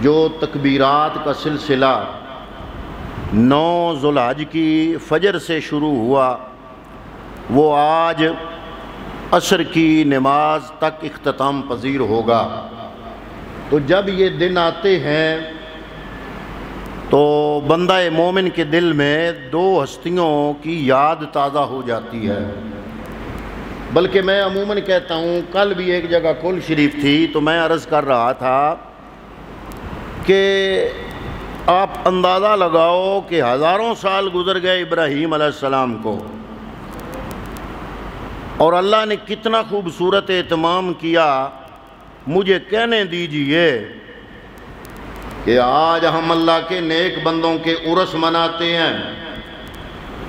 جو تکبیرات کا سلسلہ 9 ذوالحج کی فجر سے شروع ہوا وہ آج عصر کی نماز تک اختتام پذیر ہوگا۔ تو جب یہ دن آتے ہیں تو بندہ مومن کے دل میں 2 ہستیوں کی یاد تازہ ہو جاتی ہے۔ بلکہ میں عموماً کہتا ہوں، کل بھی ایک جگہ کل شریف تھی تو میں عرض کر رہا تھا کہ آپ اندازہ لگاؤ کہ ہزاروں سال گزر گئے ابراہیم علیہ السلام کو، اور اللہ نے کتنا خوبصورت اہتمام کیا۔ مجھے کہنے دیجئے کہ آج ہم اللہ کے نیک بندوں کے عرس مناتے ہیں۔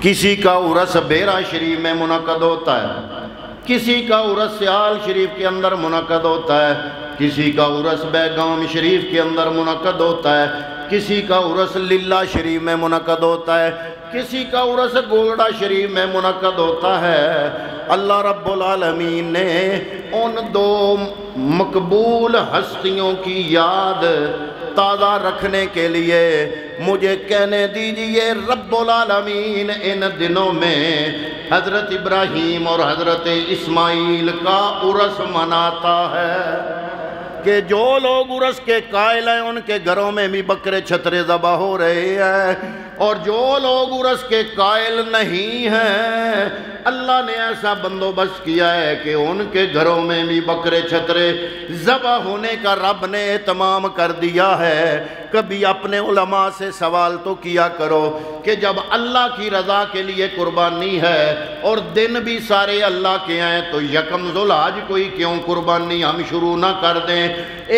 کسی کا عرس بیرا شریف میں منعقد ہوتا ہے، کسی کا عرس سیال شریف کے اندر منعقد ہوتا ہے، کسی کا عرس بیگام شریف کے اندر منعقد ہوتا ہے، کسی کا عرس للہ شریف میں منعقد ہوتا ہے، کسی کا عرس گولڈا شریف میں منعقد ہوتا ہے۔ اللہ رب العالمین نے ان 2 مقبول ہستیوں کی یاد تازہ رکھنے کے لیے مجھے کہنے دیجئے رب العالمین ان دنوں میں حضرت ابراہیم اور حضرت اسماعیل کا عرس مناتا ہے کہ جو لوگ عرس کے قائل ہیں ان کے گھروں میں بھی بکرے چھترے ذبح ہو رہے ہیں، اور جو لوگ عرس کے قائل نہیں ہیں اللہ نے ایسا بندوبست کیا ہے کہ ان کے گھروں میں بھی بکرے چھترے ذبح ہونے کا رب نے اہتمام کر دیا ہے۔ کبھی اپنے علماء سے سوال تو کیا کرو کہ جب اللہ کی رضا کے لیے قربانی ہے اور دن بھی سارے اللہ کے ہیں تو یکم ذوالحج کوئی کیوں قربانی ہم شروع نہ کر دیں؟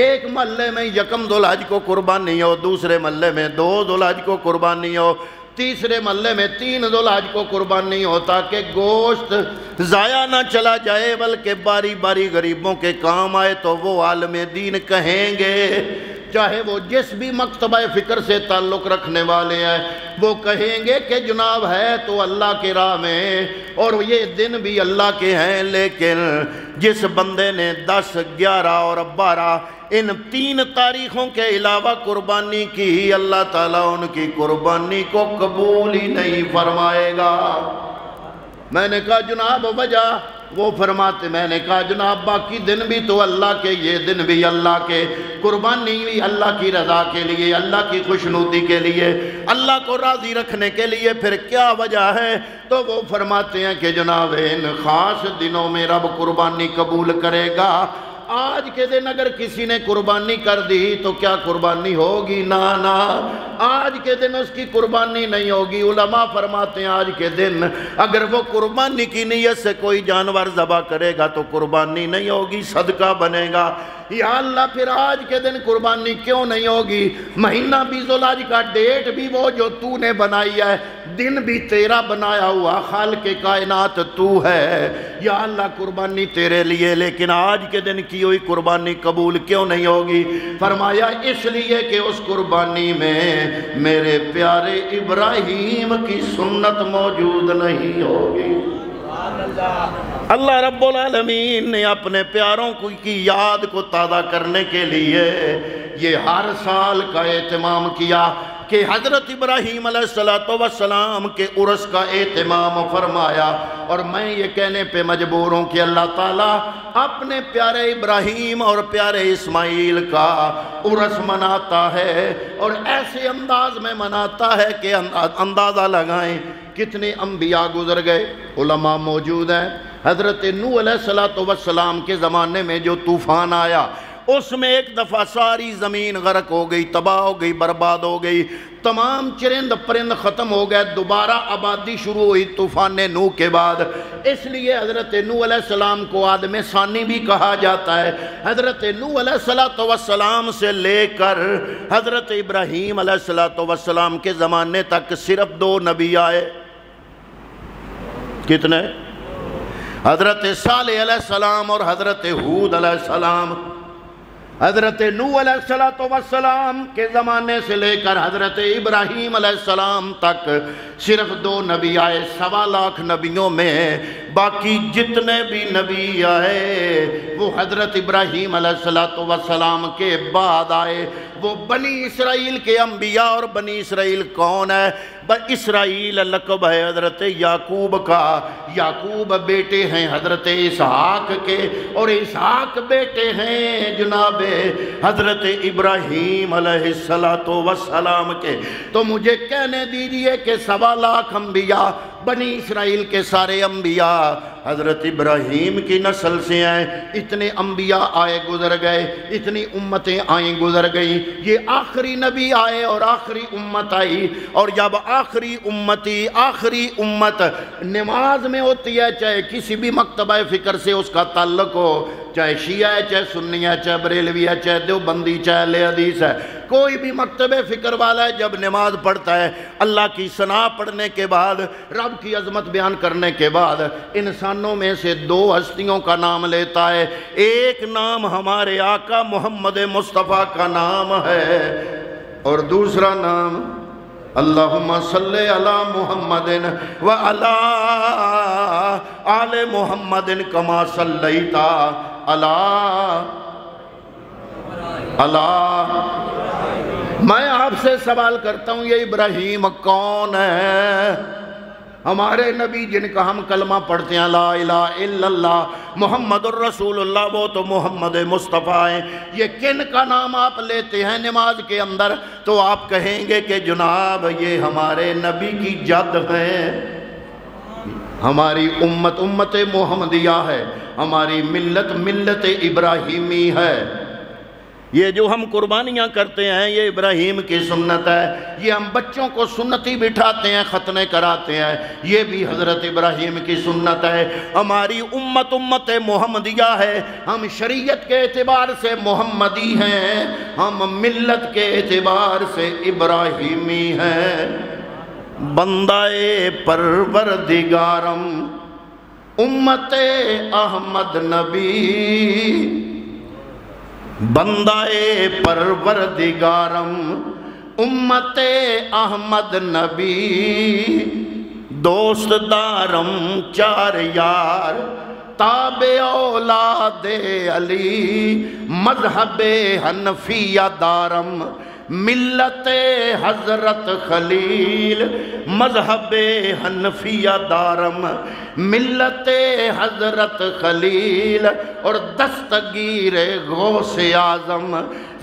ایک محلے میں یکم ذوالحج کو قربانی ہو، دوسرے محلے میں 2 ذوالحج کو قربانی ہو، تیسرے محلے میں 3 ذوالحج کو قربانی ہو، تاکہ گوشت ضائع نہ چلا جائے بلکہ باری باری غریبوں کے کام آئے۔ تو وہ عالم دین کہیں گے، چاہے وہ جس بھی مکتبہ فکر سے تعلق رکھنے والے ہیں، وہ کہیں گے کہ جناب ہے تو اللہ کے راہ میں اور یہ دن بھی اللہ کے ہیں، لیکن جس بندے نے 10، 11 اور 12 ان 3 تاریخوں کے علاوہ قربانی کی، اللہ تعالیٰ ان کی قربانی کو قبول ہی نہیں فرمائے گا۔ میں نے کہا جناب وجہ؟ وہ فرماتے، میں نے کہا جناب باقی دن بھی تو اللہ کے، یہ دن بھی اللہ کے، قربانی بھی اللہ کی رضا کے لیے، اللہ کی خوشنودی کے لیے، اللہ کو راضی رکھنے کے لیے، پھر کیا وجہ ہے؟ تو وہ فرماتے ہیں کہ جناب ان خاص دنوں میں رب قربانی قبول کرے گا۔ آج کے دن اگر کسی نے قربانی کر دی تو کیا قربانی ہوگی؟ نہ، آج کے دن اس کی قربانی نہیں ہوگی۔ علماء فرماتے ہیں آج کے دن اگر وہ قربانی کی نیت سے کوئی جانور ذبح کرے گا تو قربانی نہیں ہوگی، صدقہ بنے گا۔ یا اللہ پھر آج کے دن قربانی کیوں نہیں ہوگی؟ مہینہ بھی ذوالحج کا، ڈیٹ بھی وہ جو تو نے بنائی ہے، دن بھی تیرا بنایا ہوا، خالق کائنات تو ہے۔ یا اللہ قربانی تیرے لیے، لیکن آج کے دن کی ہوئی قربانی قبول کیوں نہیں ہوگی؟ فرمایا اس لیے کہ اس قربانی میں میرے پیارے ابراہیم کی سنت موجود نہیں ہوگی۔ اللہ رب العالمین نے اپنے پیاروں کی یاد کو تازہ کرنے کے لیے یہ ہر سال کا اہتمام کیا کہ حضرت ابراہیم علیہ السلام کے عرس کا اہتمام فرمایا۔ اور میں یہ کہنے پہ مجبور ہوں کہ اللہ تعالیٰ اپنے پیارے ابراہیم اور پیارے اسماعیل کا عرس مناتا ہے، اور ایسے انداز میں مناتا ہے کہ اندازہ لگائیں کتنے انبیاء گزر گئے۔ علماء موجود ہیں، حضرت نوح علیہ السلام کے زمانے میں جو طوفان آیا اس میں ایک دفعہ ساری زمین غرق ہو گئی، تباہ ہو گئی، برباد ہو گئی، تمام چرند پرند ختم ہو گئے، دوبارہ آبادی شروع ہوئی طوفان نوح کے بعد۔ اس لیے حضرت نوح علیہ السلام کو آدم ثانی بھی کہا جاتا ہے۔ حضرت نوح علیہ السلام سے لے کر حضرت ابراہیم علیہ السلام کے زمانے تک صرف 2 نبی آئے۔ کتنے؟ حضرت صالح علیہ السلام اور حضرت ہود علیہ السلام۔ حضرت نوح علیہ السلام کے زمانے سے لے کر حضرت ابراہیم علیہ السلام تک صرف 2 نبی آئے 1.25 لاکھ نبیوں میں۔ باقی جتنے بھی نبی آئے وہ حضرت ابراہیم علیہ السلام کے بعد آئے۔ وہ بنی اسرائیل کے انبیاء، اور بنی اسرائیل کون ہے؟ اسرائیل لقب ہے حضرت یعقوب کا، یعقوب بیٹے ہیں حضرت اسحاق کے، اور اسحاق بیٹے ہیں جناب حضرت ابراہیم علیہ السلام کے۔ تو مجھے کہنے دیجئے کہ 1.25 لاکھ انبیاء، بنی اسرائیل کے سارے انبیاء حضرت ابراہیم کی نسل سے ہیں۔ اتنے انبیاء آئے گزر گئے، اتنی امتیں آئیں گزر گئیں، یہ آخری نبی آئے اور آخری امت آئی، اور جب آخری امت نماز میں ہوتی ہے، چاہے کسی بھی مکتبہ فکر سے اس کا تعلق ہو، چاہے شیعہ ہے، چاہے سنی ہے، چاہے بریلوی ہے، چاہے دیوبندی، چاہے اہل حدیث ہے، کوئی بھی مکتبہ فکر والا ہے، جب نماز پڑھتا ہے اللہ کی ثنا پڑھنے کے بعد، رب کی عظمت بیان کرنے کے بعد، انسانوں میں سے 2 ہستیوں کا نام لیتا ہے۔ ایک نام ہمارے آقا محمد مصطفیٰ کا نام ہے، اور دوسرا نام اللہم صلی علی محمد وعلی آل محمد کما صلیت میں آپ سے سوال کرتا ہوں، یہ ابراہیم کون ہے؟ ہمارے نبی جن کا ہم کلمہ پڑھتے ہیں لا الہ الا اللہ محمد الرسول اللہ، وہ تو محمد مصطفیٰ ہیں۔ یہ کن کا نام آپ لیتے ہیں نماز کے اندر؟ تو آپ کہیں گے کہ جناب یہ ہمارے نبی کی جد ہیں، ہماری امت محمدیہ ہے، ہماری ملت ابراہیمی ہے۔ یہ جو ہم قربانیاں کرتے ہیں یہ ابراہیم کی سنت ہے، یہ ہم بچوں کو سنتی بٹھاتے ہیں، ختنے کراتے ہیں، یہ بھی حضرت ابراہیم کی سنت ہے۔ ہماری امت محمدیہ ہے، ہم شریعت کے اعتبار سے محمدی ہیں، ہم ملت کے اعتبار سے ابراہیمی ہیں۔ بندہ پروردگارم امت احمد نبی، بندہ پروردگارم امت احمد نبی، دوست دارم 4 یار تابع اولاد علی، مذہب حنفیہ دارم ملت حضرت خلیل، مذہب حنفیہ دارم ملت حضرت خلیل، اور دستگیر غوث اعظم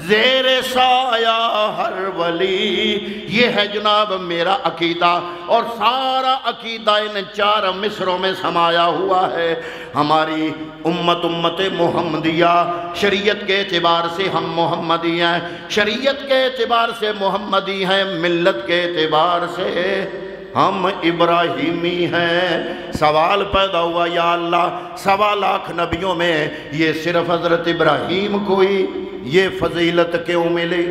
زیر سایہ ہر ولی۔ یہ ہے جناب میرا عقیدہ، اور سارا عقیدہ ان 4 مصروں میں سمایا ہوا ہے۔ ہماری امت محمدیہ، شریعت کے اعتبار سے ہم محمدی ہیں، شریعت کے اعتبار سے محمدی ہیں، ملت کے اعتبار سے ہم ابراہیمی ہیں۔ سوال پیدا ہوا یا اللہ 1.25 لاکھ نبیوں میں یہ صرف حضرت ابراہیم کو ہی یہ فضیلت کیوں ملی؟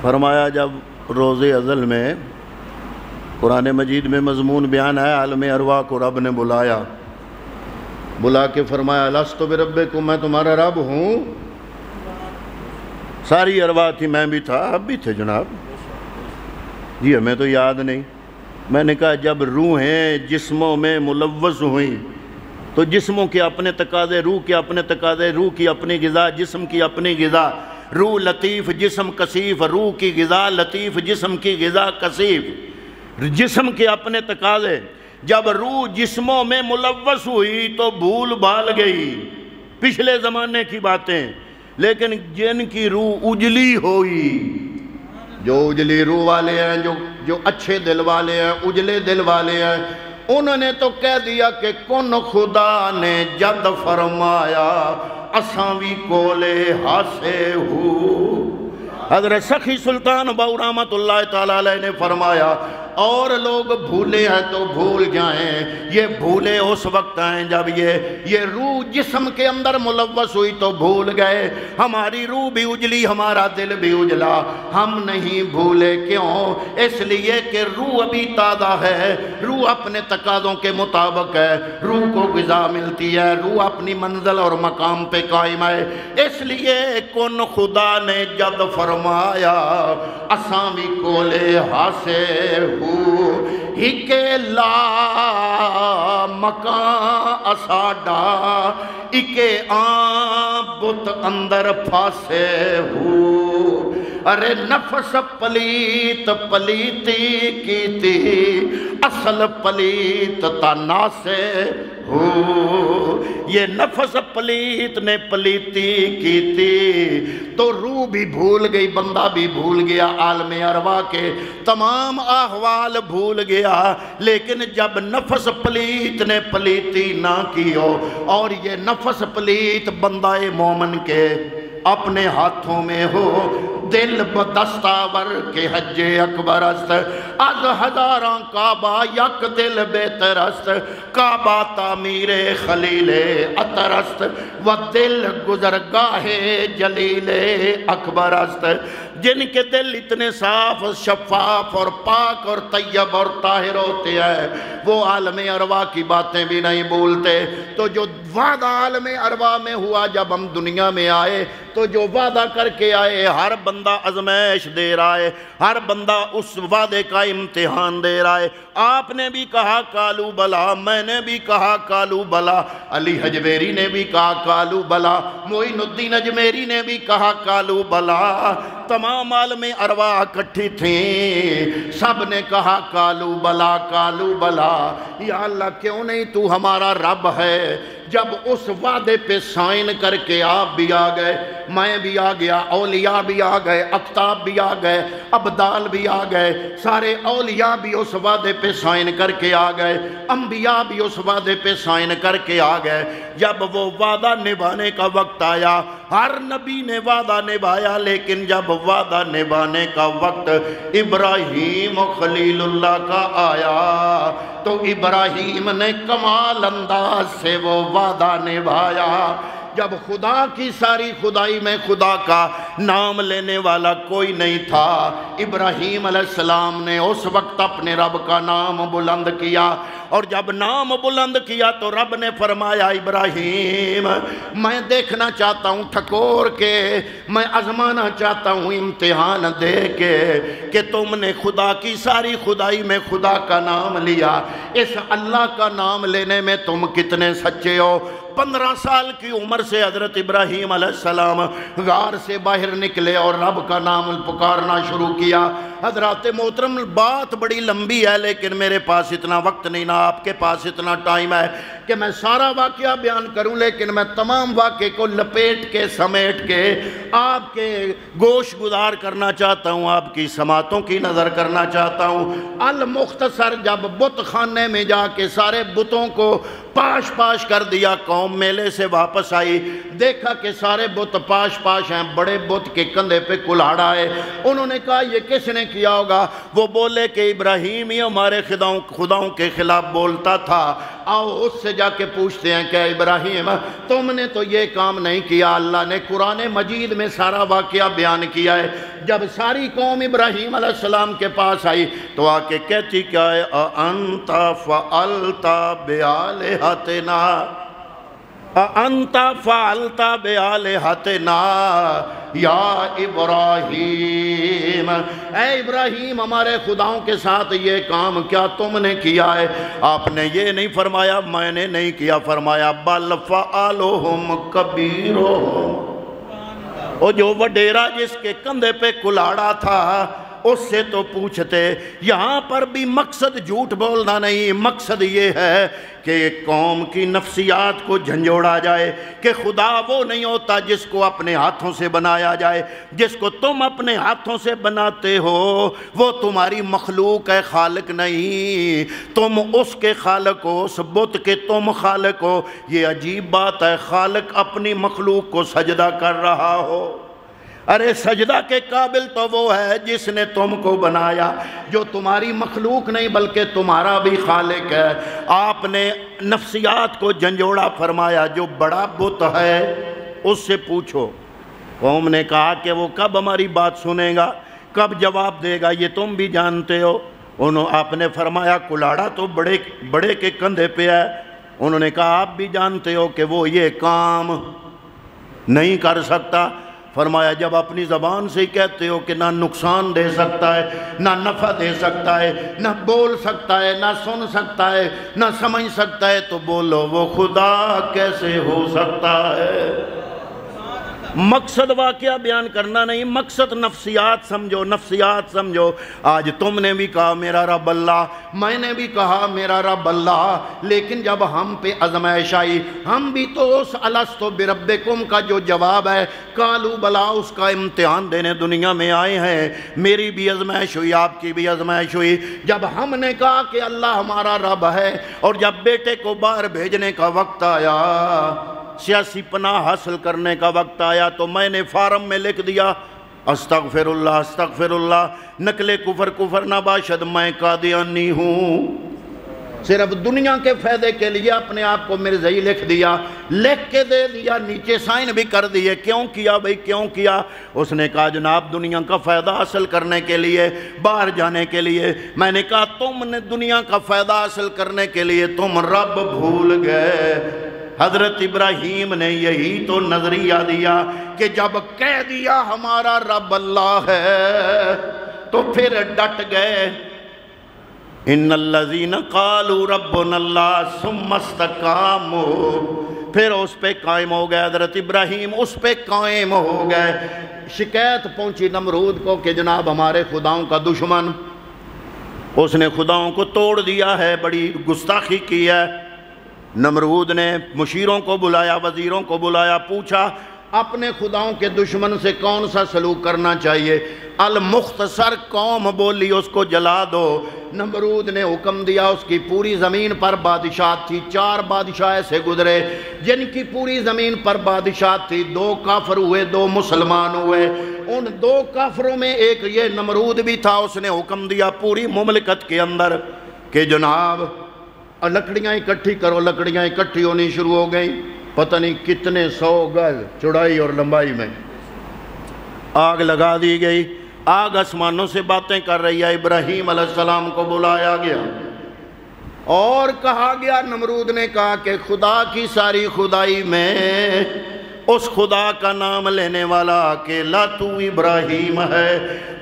فرمایا جب روز ازل میں قرآن مجید میں مضمون بیان ہے، عالم ارواح کو رب نے بلا کے فرمایا الستو بربکم، میں تمہارا رب ہوں۔ ساری ارواح تھی، میں بھی تھا، اب بھی تھے جناب جی، ہمیں تو یاد نہیں۔ میں نے کہا جب روحیں جسموں میں ملوث ہوئیں تو جسموں کے اپنے تقاضے، روح کے اپنے تقاضے، روح کی اپنی غذا، جسم کی اپنی غذا، روح لطیف جسم کثیف، روح کی غذا لطیف جسم کی غذا کثیف، جسم کے اپنے تقاضے۔ جب روح جسموں میں ملوث ہوئی تو بھول بھال گئی پچھلے زمانے کی باتیں، لیکن جن کی روح اجلی ہوئی، جو اجلی روح والے ہیں، جو اچھے دل والے ہیں، اجلے دل والے ہیں، انہوں نے تو کہہ دیا کہ کن خدا نے جد فرمایا اساں وی کولے ہاسے ہو۔ حضرت سخی سلطان بہو رحمت اللہ تعالیٰ علیہ نے فرمایا اور لوگ بھولے ہیں تو بھول جائیں، یہ بھولے اس وقت ہیں جب یہ روح جسم کے اندر ملوث ہوئی تو بھول گئے۔ ہماری روح بھی اجلی، ہمارا دل بھی اجلا، ہم نہیں بھولے۔ کیوں؟ اس لیے کہ روح ابھی تازہ ہے، روح اپنے تقاضوں کے مطابق ہے، روح کو غذا ملتی ہے، روح اپنی منزل اور مقام پہ قائم ہے۔ اس لیے کن خدا نے جد فرمایا اساں بھی کولے ہاسے ہو۔ ہکے لا مکان اساڈا اکے آن بت اندر پھاسے ہو ارے نفس پلیت پلیتی کیتی اصل پلیت تناسے ہو یہ نفس پلیت نے پلیتی کیتی تو روح بھی بھول گئی بندہ بھی بھول گیا عالم ارواح کے تمام احوال بھول گیا لیکن جب نفس پلیت نے پلیتی نہ کی ہو اور یہ نفس پلیت بندہ مومن کے اپنے ہاتھوں میں ہو دل بدستاور کے حج اکبر است از ہزاراں کعبہ یک دل بہتر است کعبہ تعمیر خلیل اطہر است و دل گزرگاہ جلیل اکبر است جن کے دل اتنے صاف شفاف اور پاک اور طیب اور طاہر ہوتے ہیں وہ عالم ارواح کی باتیں بھی نہیں بولتے تو جو وعدہ عالم ارواح میں ہوا جب ہم دنیا میں آئے تو جو وعدہ کر کے آئے ہر بندہ آزمائش دے رہا ہے ہر بندہ اس وعدے کا امتحان دے رہا ہے آپ نے بھی کہا کالو بلا میں نے بھی کہا کالو بلا علی حجویری نے بھی کہا کالو بلا معین الدین اجمیری نے بھی کہا کالو بلا تمام عالم ارواح اکٹھی تھیں سب نے کہا کالو بلا یا اللہ کیوں نہیں تو ہمارا رب ہے جب اس وعدے پہ سائن کر کے آپ بھی آ گئے میں بھی آ گیا اولیاء بھی آ گئے اقطاب بھی آ گئے ابدال بھی آ گئے سارے اولیاء بھی اس وعدے پہ سائن کر کے آ گئے انبیاء بھی اس وعدے پہ سائن کر کے آ گئے جب وہ وعدہ نبھانے کا وقت آیا ہر نبی نے وعدہ نبھایا لیکن جب وعدہ نبھانے کا وقت ابراہیم خلیل اللہ کا آیا تو ابراہیم نے کمال انداز سے وہ وعدہ نبھایا جب خدا کی ساری خدائی میں خدا کا نام لینے والا کوئی نہیں تھا ابراہیم علیہ السلام نے اس وقت اپنے رب کا نام بلند کیا اور جب نام بلند کیا تو رب نے فرمایا ابراہیم میں دیکھنا چاہتا ہوں ٹھکور کے میں آزمانا چاہتا ہوں امتحان دے کے کہ تم نے خدا کی ساری خدائی میں خدا کا نام لیا اس اللہ کا نام لینے میں تم کتنے سچے ہو 15 سال کی عمر سے حضرت ابراہیم علیہ السلام غار سے باہر نکلے اور رب کا نام پکارنا شروع کیا حضرات محترم بات بڑی لمبی ہے لیکن میرے پاس اتنا وقت نہیں نہ آپ کے پاس اتنا ٹائم ہے کہ میں سارا واقعہ بیان کروں لیکن میں تمام واقعے کو لپیٹ کے سمیٹ کے آپ کے گوش گزار کرنا چاہتا ہوں آپ کی سماعتوں کی نظر کرنا چاہتا ہوں المختصر جب بت خانے میں جا کے سارے بتوں کو پاش پاش کر دیا قوم میلے سے واپس آئی دیکھا کہ سارے بت پاش پاش ہیں بڑے بت کے کندھے پہ کلاڑا ہے انہوں نے کہا یہ کس نے کیا ہوگا وہ بولے کہ ابراہیم ہی ہمارے خداؤں کے خلاف بولتا تھا آؤ اس سے جا کے پوچھتے ہیں کہ ابراہیم تم نے تو یہ کام نہیں کیا اللہ نے قرآن مجید میں سارا واقعہ بیان کیا ہے جب ساری قوم ابراہیم علیہ السلام کے پاس آئی تو آ کے کہتی کیا ہے انت فعلت بآلہتنا انت فعلت بآلہتنا یا ابراہیم اے ابراہیم ہمارے خداؤں کے ساتھ یہ کام کیا تم نے کیا ہے آپ نے یہ نہیں فرمایا میں نے نہیں کیا فرمایا بل فعلہم کبیرہم وہ جو وڈیرا جس کے کندھے پہ کلاڑا تھا اس سے تو پوچھتے یہاں پر بھی مقصد جھوٹ بولنا نہیں مقصد یہ ہے کہ قوم کی نفسیات کو جھنجھوڑا جائے کہ خدا وہ نہیں ہوتا جس کو اپنے ہاتھوں سے بنایا جائے جس کو تم اپنے ہاتھوں سے بناتے ہو وہ تمہاری مخلوق ہے خالق نہیں تم اس کے خالق ہو اس بت کے تم خالق ہو یہ عجیب بات ہے خالق اپنی مخلوق کو سجدہ کر رہا ہو ارے سجدہ کے قابل تو وہ ہے جس نے تم کو بنایا جو تمہاری مخلوق نہیں بلکہ تمہارا بھی خالق ہے آپ نے نفسیات کو جھنجھوڑا فرمایا جو بڑا بت ہے اس سے پوچھو قوم نے کہا کہ وہ کب ہماری بات سنے گا کب جواب دے گا یہ تم بھی جانتے ہو آپ نے فرمایا کلاڑا تو بڑے کے کندھے پہ ہے انہوں نے کہا آپ بھی جانتے ہو کہ وہ یہ کام نہیں کر سکتا فرمایا جب اپنی زبان سے ہی کہتے ہو کہ نہ نقصان دے سکتا ہے، نہ نفع دے سکتا ہے، نہ بول سکتا ہے، نہ سن سکتا ہے، نہ سمجھ سکتا ہے، تو بولو وہ خدا کیسے ہو سکتا ہے؟ مقصد واقعہ بیان کرنا نہیں، مقصد نفسیات سمجھو، نفسیات سمجھو۔ آج تم نے بھی کہا میرا رب اللہ، میں نے بھی کہا میرا رب اللہ، لیکن جب ہم پہ آزمائش آئی، ہم بھی تو اس الست بربکم کا جو جواب ہے قالوا بلا، اس کا امتحان دینے دنیا میں آئے ہیں۔ میری بھی آزمائش ہوئی، آپ کی بھی آزمائش ہوئی، جب ہم نے کہا کہ اللہ ہمارا رب ہے، اور جب بیٹے کو باہر بھیجنے کا وقت آیا، سیاسی پناہ حاصل کرنے کا وقت آیا، تو میں نے فارم میں لکھ دیا استغفر اللہ استغفر اللہ، نقل کفر کفر نہ باشد، میں قادیانی ہوں۔ صرف دنیا کے فائدے کے لیے اپنے آپ کو مرزائی لکھ دیا، لکھ کے دے دیا، نیچے سائن بھی کر دیے۔ کیوں کیا بھائی، کیوں کیا؟ اس نے کہا جناب دنیا کا فائدہ حاصل کرنے کے لیے، باہر جانے کے لیے۔ میں نے کہا تم نے دنیا کا فائدہ حاصل کرنے کے لیے تم رب بھول گئے۔ حضرت ابراہیم نے یہی تو نظریہ دیا کہ جب کہہ دیا ہمارا رب اللہ ہے تو پھر ڈٹ گئے۔ ان الذین قالوا ربنا اللہ ثم استقاموا، پھر اس پہ قائم ہو گئے، حضرت ابراہیم اس پہ قائم ہو گئے۔ شکایت پہنچی نمرود کو کہ جناب ہمارے خداؤں کا دشمن، اس نے خداؤں کو توڑ دیا ہے، بڑی گستاخی کی ہے۔ نمرود نے مشیروں کو بلایا، وزیروں کو بلایا، پوچھا اپنے خداؤں کے دشمن سے کون سا سلوک کرنا چاہیے؟ المختصر قوم بولی اس کو جلا دو۔ نمرود نے حکم دیا، اس کی پوری زمین پر بادشاہ تھی، 4 بادشاہ ایسے گزرے جن کی پوری زمین پر بادشاہ تھی، 2 کافر ہوئے، 2 مسلمان ہوئے۔ ان 2 کافروں میں ایک یہ نمرود بھی تھا، اس نے حکم دیا پوری مملکت کے اندر کہ جناب لکڑیاں اکٹھی کرو۔ لکڑیاں اکٹھی ہونی شروع ہو گئیں، پتہ نہیں کتنے 100 گز چوڑائی اور لمبائی میں۔ آگ لگا دی گئی، آگ آسمانوں سے باتیں کر رہی ہے۔ ابراہیم علیہ السلام کو بلایا گیا اور کہا گیا، نمرود نے کہا کہ خدا کی ساری خدائی میں اس خدا کا نام لینے والا اکیلا تو ابراہیم ہے،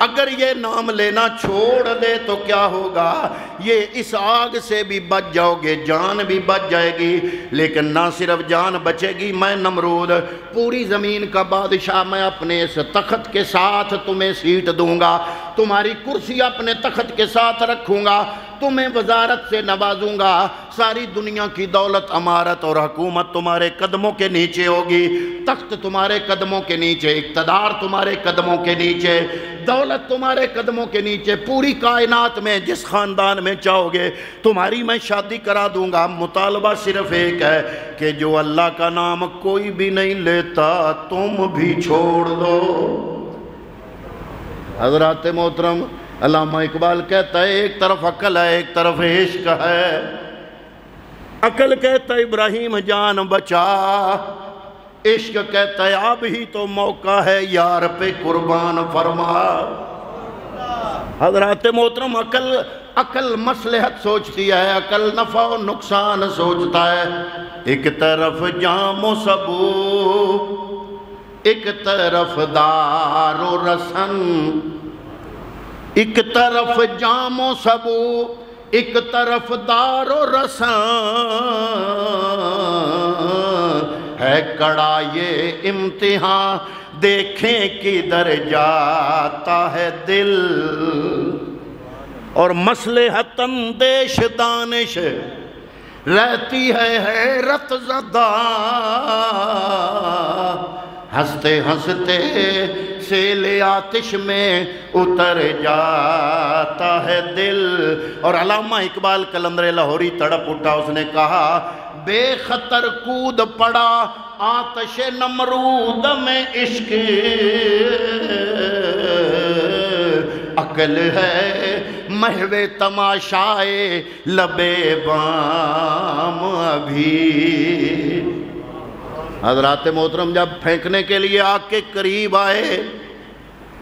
اگر یہ نام لینا چھوڑ دے تو کیا ہوگا؟ یہ اس آگ سے بھی بچ جاؤ گے، جان بھی بچ جائے گی، لیکن نہ صرف جان بچے گی، میں نمرود پوری زمین کا بادشاہ، میں اپنے اس تخت کے ساتھ تمہیں سیٹ دوں گا، تمہاری کرسی اپنے تخت کے ساتھ رکھوں گا، تمہیں وزارت سے نوازوں گا، ساری دنیا کی دولت، امارت اور حکومت تمہارے قدموں کے نیچے ہوگی، تخت تمہارے قدموں کے نیچے، اقتدار تمہارے قدموں کے نیچے، دولت تمہارے قدموں کے نیچے، پوری کائنات میں جس خاندان میں چاہو گے تمہاری میں شادی کرا دوں گا۔ مطالبہ صرف ایک ہے کہ جو اللہ کا نام کوئی بھی نہیں لیتا تم بھی چھوڑ دو۔ حضرات محترم، علامہ اقبال کہتا ہے ایک طرف عقل ہے، ایک طرف عشق ہے۔ عقل کہتا ہے ابراہیم جان بچا، عشق کہتا ہے اب ہی تو موقع ہے یار پہ قربان فرما۔ حضرات محترم، عقل مصلحت سوچتی ہے، عقل نفع و نقصان سوچتا ہے۔ ایک طرف جام و سبو، ایک طرف دار و رسن، ایک طرف جام و سبو، ایک طرف دار و رسن، ہے کڑا یہ امتحان دیکھیں کدھر جاتا ہے دل، اور مصلحت اندیش دانش رہتی ہے حیرت زدہ، ہنستے ہنستے سیل آتش میں اتر جاتا ہے دل۔ اور علامہ اقبال قلندر لاہوری تڑپ اٹھا، اس نے کہا بے خطر کود پڑا آتش نمرود میں عشق، عقل ہے محو تماشائے لبے بام ابھی۔ حضرات محترم، جب پھینکنے کے لیے آگ کے قریب آئے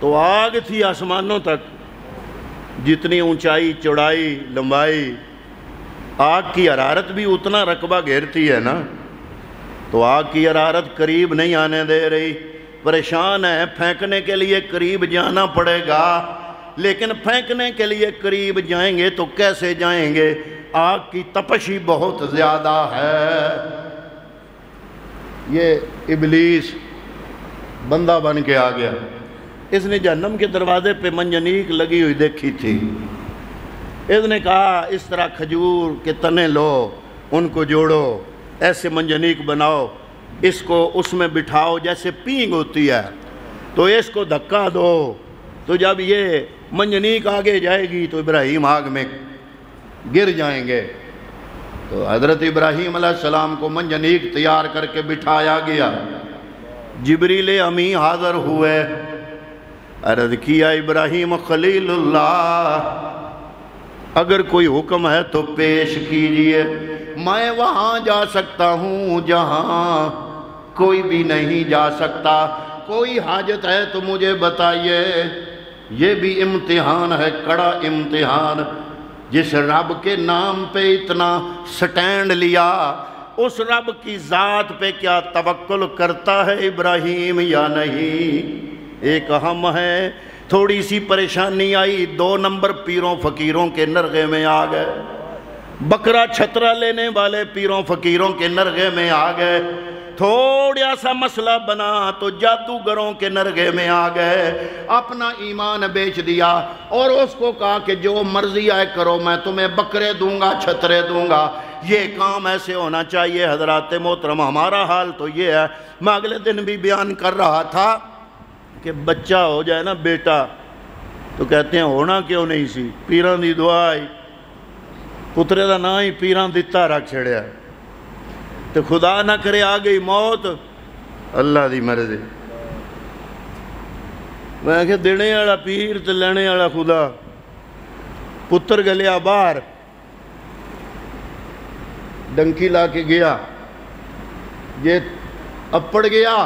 تو آگ تھی آسمانوں تک، جتنی اونچائی چوڑائی لمبائی، آگ کی حرارت بھی اتنا رقبہ گھیرتی ہے نا، تو آگ کی حرارت قریب نہیں آنے دے رہی۔ پریشان ہے، پھینکنے کے لیے قریب جانا پڑے گا، لیکن پھینکنے کے لیے قریب جائیں گے تو کیسے جائیں گے؟ آگ کی تپش ہی بہت زیادہ ہے۔ یہ ابلیس بندہ بن کے آ گیا، اس نے جہنم کے دروازے پہ منجنیق لگی ہوئی دیکھی تھی، اس نے کہا اس طرح کھجور کے تنے لو، ان کو جوڑو، ایسے منجنیق بناؤ، اس کو اس میں بٹھاؤ جیسے پینگ ہوتی ہے، تو اس کو دھکا دو، تو جب یہ منجنیق آگے جائے گی تو ابراہیم آگ میں گر جائیں گے۔ تو حضرت ابراہیم علیہ السلام کو منجنیق تیار کر کے بٹھایا گیا، جبریل امی حاضر ہوئے، عرض کیا ابراہیم خلیل اللہ اگر کوئی حکم ہے تو پیش کیجئے، میں وہاں جا سکتا ہوں جہاں کوئی بھی نہیں جا سکتا، کوئی حاجت ہے تو مجھے بتائیے۔ یہ بھی امتحان ہے، کڑا امتحان، جس رب کے نام پہ اتنا سٹینڈ لیا، اس رب کی ذات پہ کیا توکل کرتا ہے ابراہیم یا نہیں؟ ایک ہم ہے، تھوڑی سی پریشانی آئی، 2 نمبر پیروں فقیروں کے نرغے میں آ گئے، بکرا چھترا لینے والے پیروں فقیروں کے نرغے میں آ گئے، تھوڑا سا مسئلہ بنا تو جادوگروں کے نرغے میں آ گئے، اپنا ایمان بیچ دیا اور اس کو کہا کہ جو مرضی آئے کرو، میں تمہیں بکرے دوں گا، چھترے دوں گا، یہ کام ایسے ہونا چاہیے۔ حضرات محترم، ہمارا حال تو یہ ہے، میں اگلے دن بھی بیان کر رہا تھا کہ بچہ ہو جائے نا بیٹا تو کہتے ہیں ہونا کیوں نہیں سی، پیران دی دعا آئی، پترے دا نا ہی پیران دیتا رکھ چھڑیا، تو خدا نہ کرے آ گئی موت، اللہ دی مرضی، میں کہ دینے والا پیر تے لینے والا خدا، پتر گلیا باہر، ڈنکی لا کے گیا، یہ اپڑ گیا،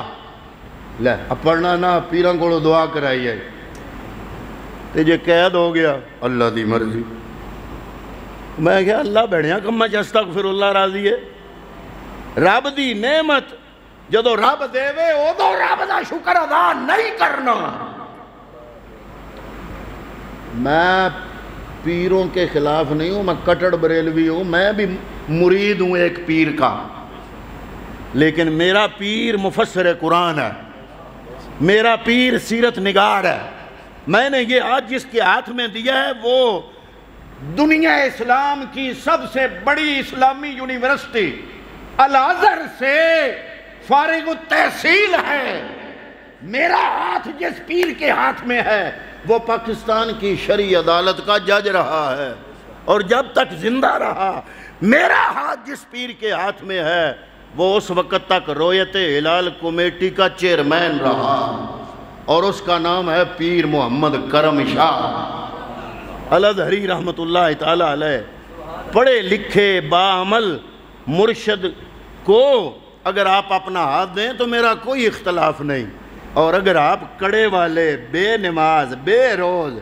لے اپڑنا نہ پیران کو دعا کرائی ہے، تے جے قید ہو گیا، اللہ دی مرضی۔ میں کہا اللہ بڑھیا کمہ چا استغفر اللہ راضی ہے، رب دی نعمت جدو رب دے وے ادو رب دا شکر ادا نہیں کرنا۔ میں پیروں کے خلاف نہیں ہوں، میں کٹڑ بریلوی ہوں، میں بھی مرید ہوں ایک پیر کا، لیکن میرا پیر مفسر قرآن ہے، میرا پیر سیرت نگار ہے، میں نے یہ آج جس کے ہاتھ میں دیا ہے وہ دنیا اسلام کی سب سے بڑی اسلامی یونیورسٹی الازہر سے فارغ التحصیل ہے۔ میرا ہاتھ جس پیر کے ہاتھ میں ہے وہ پاکستان کی شرعی عدالت کا جج رہا ہے، اور جب تک زندہ رہا میرا ہاتھ جس پیر کے ہاتھ میں ہے وہ اس وقت تک رویت ہلال کمیٹی کا چیئرمین رہا، اور اس کا نام ہے پیر محمد کرم شاہ الازہری رحمت اللہ تعالی علیہ۔ پڑھے لکھے باعمل مرشد کو اگر آپ اپنا ہاتھ دیں تو میرا کوئی اختلاف نہیں، اور اگر آپ کڑے والے، بے نماز، بے روز،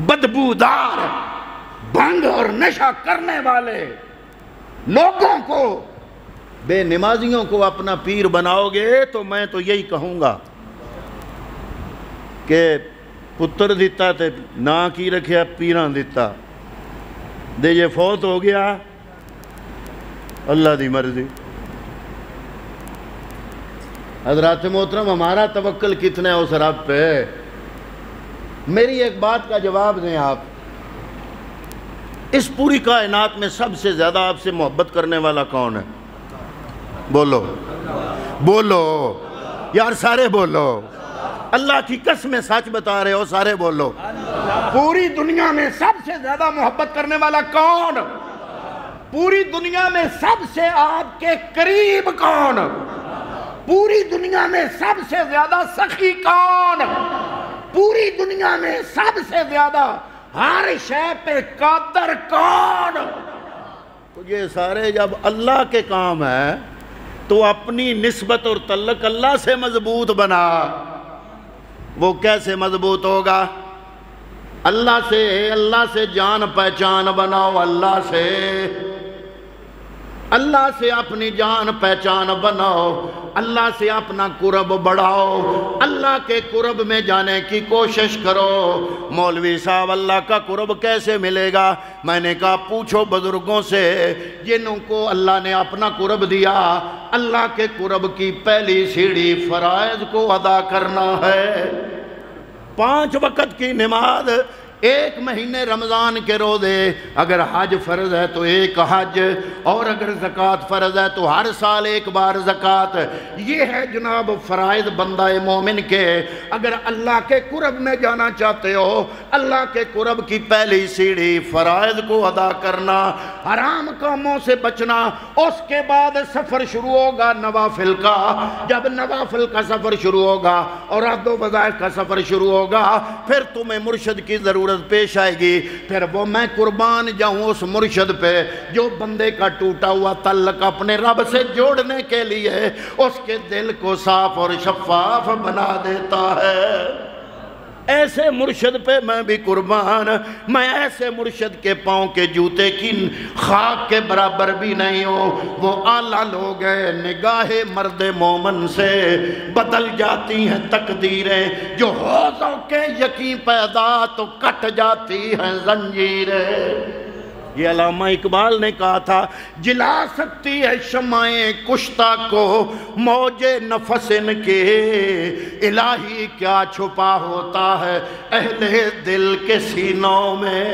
بدبودار، بھنگ اور نشہ کرنے والے لوگوں کو، بے نمازیوں کو اپنا پیر بناؤ گے تو میں تو یہی کہوں گا کہ پتر دیتا تے نا کی رکھیا پیران دیتا، دے یہ فوت ہو گیا، اللہ دی مرضی۔ حضرات محترم، ہمارا توکل کتنا ہے اس رب پہ؟ میری ایک بات کا جواب دیں آپ، اس پوری کائنات میں سب سے زیادہ آپ سے محبت کرنے والا کون ہے؟ بولو بولو یار، سارے بولو، اللہ کی قسم سچ بتا رہے ہو، سارے بولو۔ پوری دنیا میں سب سے زیادہ محبت کرنے والا کون؟ پوری دنیا میں سب سے آپ کے قریب کون؟ پوری دنیا میں سب سے زیادہ سخی کون؟ پوری دنیا میں سب سے زیادہ ہر شے پہ قادر کون؟ تو یہ سارے جب اللہ کے کام ہے تو اپنی نسبت اور تعلق اللہ سے مضبوط بنا۔ وہ کیسے مضبوط ہوگا؟ اللہ سے جان پہچان بناؤ، اللہ سے اللہ سے اپنی جان پہچان بناؤ، اللہ سے اپنا قرب بڑھاؤ، اللہ کے قرب میں جانے کی کوشش کرو۔ مولوی صاحب اللہ کا قرب کیسے ملے گا؟ میں نے کہا پوچھو بزرگوں سے جنہوں کو اللہ نے اپنا قرب دیا۔ اللہ کے قرب کی پہلی سیڑھی فرائض کو ادا کرنا ہے۔ 5 وقت کی نماز، 1 مہینے رمضان کے روزے، اگر حج فرض ہے تو 1 حج، اور اگر زکوٰۃ فرض ہے تو ہر سال 1 بار زکوٰۃ۔ یہ ہے جناب فرائض بندہ مومن کے۔ اگر اللہ کے قرب میں جانا چاہتے ہو، اللہ کے قرب کی پہلی سیڑھی فرائض کو ادا کرنا، حرام کاموں سے بچنا۔ اس کے بعد سفر شروع ہوگا نوافل کا۔ جب نوافل کا سفر شروع ہوگا اور عہد و وظائف کا سفر شروع ہوگا، پھر تمہیں مرشد کی ضرورت پیش آئے گی۔ پھر وہ میں قربان جاؤں اس مرشد پہ جو بندے کا ٹوٹا ہوا تعلق اپنے رب سے جوڑنے کے لیے اس کے دل کو صاف اور شفاف بنا دیتا ہے۔ ایسے مرشد پہ میں بھی قربان۔ میں ایسے مرشد کے پاؤں کے جوتے کی خاک کے برابر بھی نہیں ہوں۔ وہ اعلیٰ لوگ ہیں، نگاہ مرد مومن سے بدل جاتی ہیں تقدیریں، جو ہوزوں کے یقین پیدا تو کٹ جاتی ہیں زنجیریں۔ یہ علامہ اقبال نے کہا تھا، جلا سکتی ہے شمعیں کشتہ کو موج نفس ان کے، الہی کیا چھپا ہوتا ہے اہل دل کے سینوں میں۔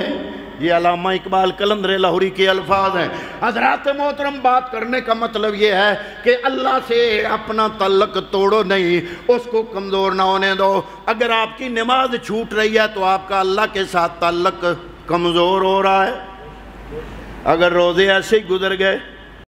یہ علامہ اقبال قلندر لاہوری کے الفاظ ہیں۔ حضرات محترم، بات کرنے کا مطلب یہ ہے کہ اللہ سے اپنا تعلق توڑو نہیں، اس کو کمزور نہ ہونے دو۔ اگر آپ کی نماز چھوٹ رہی ہے تو آپ کا اللہ کے ساتھ تعلق کمزور ہو رہا ہے۔ اگر روزے ایسے ہی گزر گئے